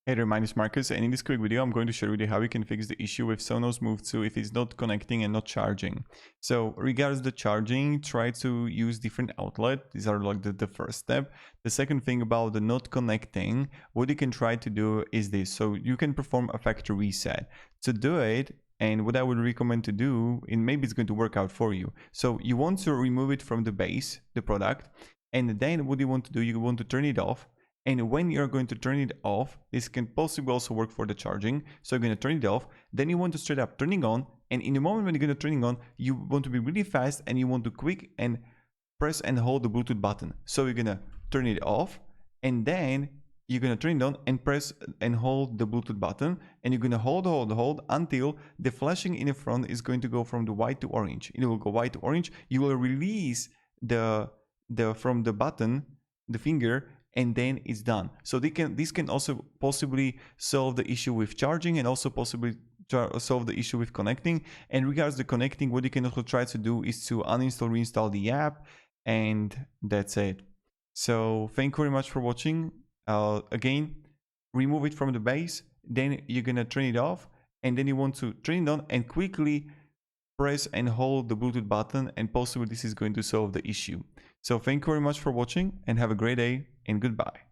Hey there, my name is Marcus, and in this quick video I'm going to share with you how you can fix the issue with Sonos Move 2 if it's not connecting and not charging. So regards the charging, try to use different outlet. These are like the first step. The second thing about the not connecting, what you can try to do is this. So you can perform a factory reset. To do it, and what I would recommend to do, and maybe it's going to work out for you. So you want to remove it from the base, the product, and then what you want to do, you want to turn it off. And when you're going to turn it off, this can possibly also work for the charging. So you're going to turn it off, then you want to straight up turning on. And in the moment when you're going to turn it on, you want to be really fast and you want to quick and press and hold the Bluetooth button. So you're going to turn it off and then you're going to turn it on and press and hold the Bluetooth button. And you're going to hold until the flashing in the front is going to go from the white to orange. It will go white to orange. You will release from the button, the finger, and then it's done. So this can also possibly solve the issue with charging and also possibly solve the issue with connecting. And regards to connecting, what you can also try to do is to uninstall, reinstall the app, and that's it. So thank you very much for watching. Again, remove it from the base, then you're gonna turn it off, and then you want to turn it on and quickly press and hold the Bluetooth button, and possibly this is going to solve the issue. So thank you very much for watching and have a great day and goodbye.